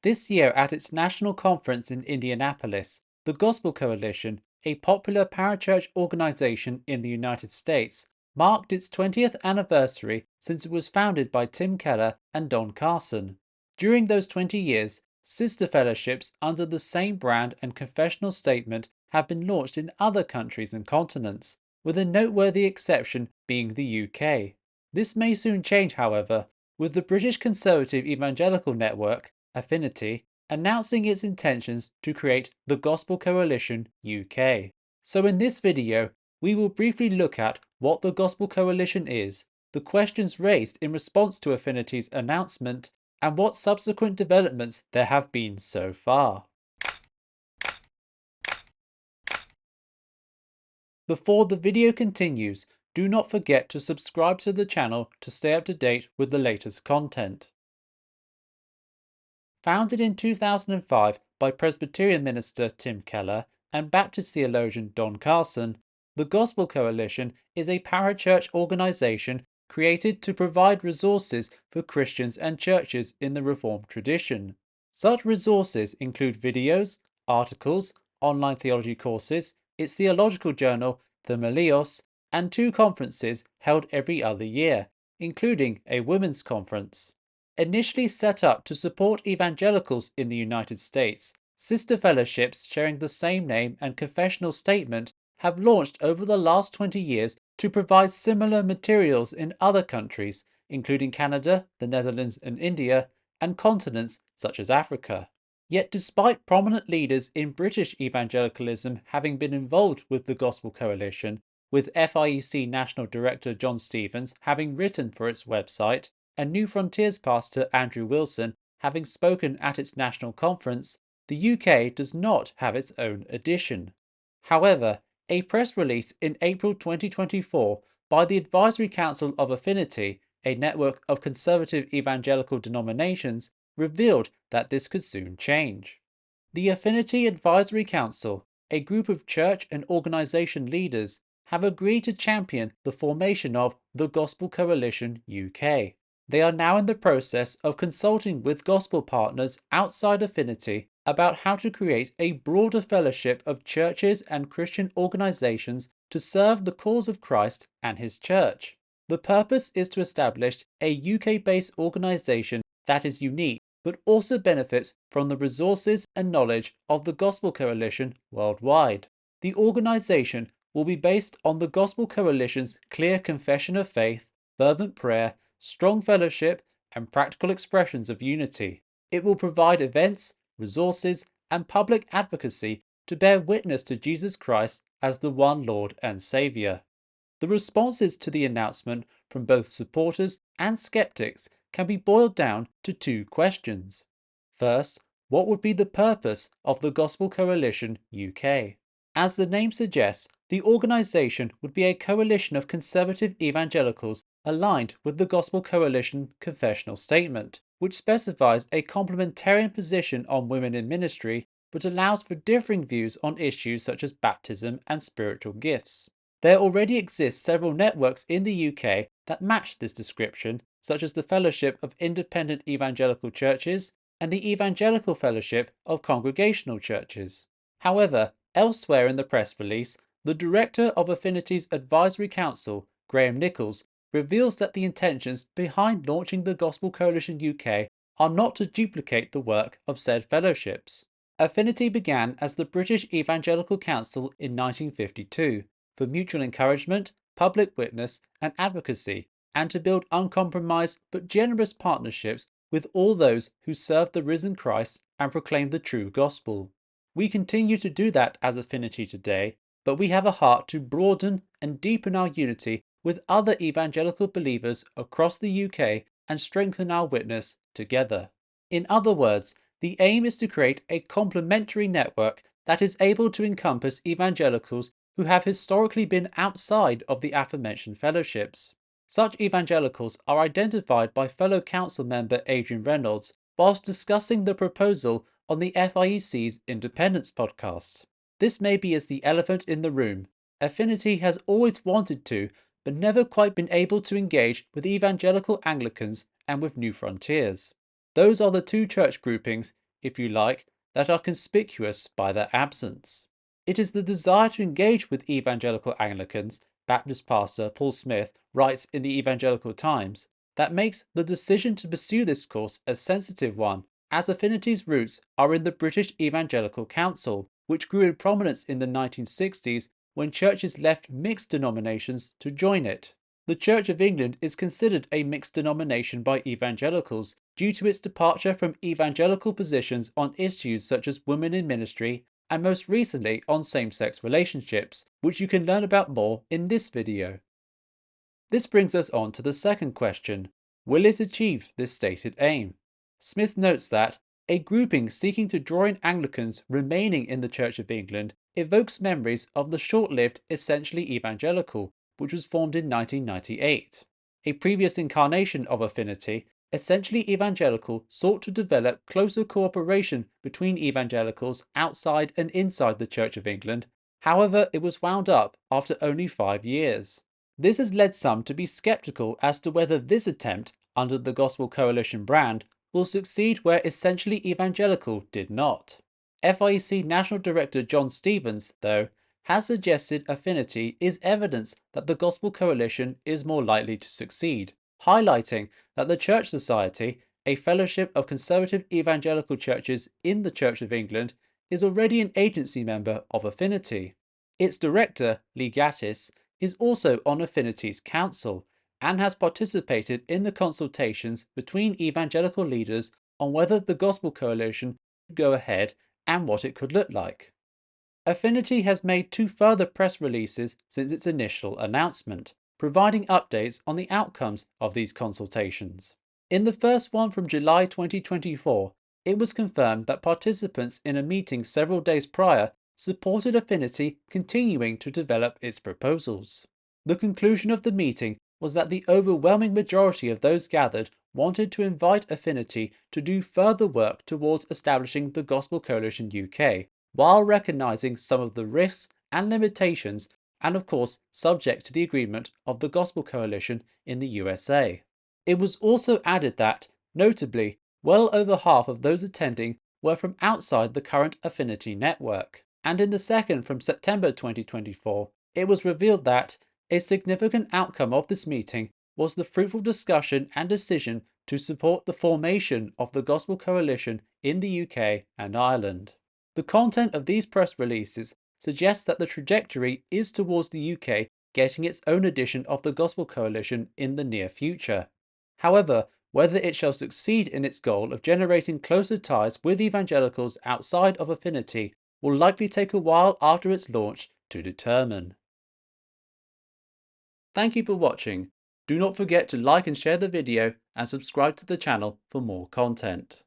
This year, at its national conference in Indianapolis, the Gospel Coalition, a popular parachurch organization in the United States, marked its 20th anniversary since it was founded by Tim Keller and Don Carson. During those 20 years, sister fellowships under the same brand and confessional statement have been launched in other countries and continents, with a noteworthy exception being the UK. This may soon change, however, with the British conservative evangelical network, Affinity, announcing its intentions to create the Gospel Coalition UK. So in this video, we will briefly look at what the Gospel Coalition is, the questions raised in response to Affinity's announcement, and what subsequent developments there have been so far. Before the video continues, do not forget to subscribe to the channel to stay up to date with the latest content. Founded in 2005 by Presbyterian minister Tim Keller and Baptist theologian Don Carson, the Gospel Coalition is a parachurch organization created to provide resources for Christians and churches in the Reformed tradition. Such resources include videos, articles, online theology courses, its theological journal, Themelios, and 2 conferences held every other year, including a women's conference. Initially set up to support evangelicals in the United States, sister fellowships sharing the same name and confessional statement have launched over the last 20 years to provide similar materials in other countries, including Canada, the Netherlands, and India, and continents such as Africa. Yet despite prominent leaders in British evangelicalism having been involved with the Gospel Coalition, with FIEC National Director John Stevens having written for its website, and New Frontiers pastor Andrew Wilson having spoken at its national conference, the UK does not have its own edition. However, a press release in April 2024 by the Advisory Council of Affinity, a network of conservative evangelical denominations, revealed that this could soon change. The Affinity Advisory Council, a group of church and organization leaders, have agreed to champion the formation of the Gospel Coalition UK. They are now in the process of consulting with gospel partners outside Affinity about how to create a broader fellowship of churches and Christian organizations to serve the cause of Christ and his church. The purpose is to establish a UK-based organization that is unique but also benefits from the resources and knowledge of the Gospel Coalition worldwide. The organization will be based on the Gospel Coalition's clear confession of faith, fervent prayer, strong fellowship, and practical expressions of unity. It will provide events, resources, and public advocacy to bear witness to Jesus Christ as the one Lord and Saviour. The responses to the announcement from both supporters and skeptics can be boiled down to 2 questions. First, what would be the purpose of the Gospel Coalition UK? As the name suggests, the organisation would be a coalition of conservative evangelicals aligned with the Gospel Coalition confessional statement, which specifies a complementarian position on women in ministry but allows for differing views on issues such as baptism and spiritual gifts. There already exist several networks in the UK that match this description, such as the Fellowship of Independent Evangelical Churches and the Evangelical Fellowship of Congregational Churches. However, elsewhere in the press release, the director of Affinity's Advisory Council, Graham Nichols, reveals that the intentions behind launching the Gospel Coalition UK are not to duplicate the work of said fellowships. Affinity began as the British Evangelical Council in 1952 for mutual encouragement, public witness, and advocacy, and to build uncompromised but generous partnerships with all those who serve the risen Christ and proclaim the true gospel. We continue to do that as Affinity today, but we have a heart to broaden and deepen our unity with other evangelical believers across the UK and strengthen our witness together. In other words, the aim is to create a complementary network that is able to encompass evangelicals who have historically been outside of the aforementioned fellowships. Such evangelicals are identified by fellow council member Adrian Reynolds whilst discussing the proposal on the FIEC's Independence podcast. This may be as the elephant in the room. Affinity has always wanted to, but never quite been able to engage with evangelical Anglicans and with New Frontiers. Those are the 2 church groupings if you like, that are conspicuous by their absence. It is the desire to engage with evangelical Anglicans, Baptist pastor Paul Smith writes in the Evangelical Times, that makes the decision to pursue this course a sensitive one, as Affinity's roots are in the British Evangelical Council, which grew in prominence in the 1960s when churches left mixed denominations to join it. The Church of England is considered a mixed denomination by evangelicals due to its departure from evangelical positions on issues such as women in ministry and most recently on same-sex relationships, which you can learn about more in this video. This brings us on to the second question: will it achieve this stated aim? Smith notes that a grouping seeking to draw in Anglicans remaining in the Church of England evokes memories of the short-lived Essentially Evangelical, which was formed in 1998. A previous incarnation of Affinity, Essentially Evangelical sought to develop closer cooperation between evangelicals outside and inside the Church of England. However, it was wound up after only 5 years. This has led some to be skeptical as to whether this attempt, under the Gospel Coalition brand, will succeed where Essentially Evangelical did not. FIEC National Director John Stevens, though, has suggested Affinity is evidence that the Gospel Coalition is more likely to succeed, highlighting that the Church Society, a fellowship of conservative evangelical churches in the Church of England, is already an agency member of Affinity. Its director, Lee Gattis, is also on Affinity's council and has participated in the consultations between evangelical leaders on whether the Gospel Coalition should go ahead and what it could look like. Affinity has made 2 further press releases since its initial announcement, providing updates on the outcomes of these consultations. In the first one from July 2024, it was confirmed that participants in a meeting several days prior supported Affinity continuing to develop its proposals. The conclusion of the meeting was that the overwhelming majority of those gathered wanted to invite Affinity to do further work towards establishing the Gospel Coalition UK, while recognising some of the risks and limitations, and of course subject to the agreement of the Gospel Coalition in the USA. It was also added that, notably, well over half of those attending were from outside the current Affinity network. And in the second from September 2024, it was revealed that a significant outcome of this meeting was the fruitful discussion and decision to support the formation of the Gospel Coalition in the UK and Ireland. The content of these press releases suggests that the trajectory is towards the UK getting its own edition of the Gospel Coalition in the near future. However, whether it shall succeed in its goal of generating closer ties with evangelicals outside of Affinity will likely take a while after its launch to determine. Thank you for watching. Do not forget to like and share the video and subscribe to the channel for more content.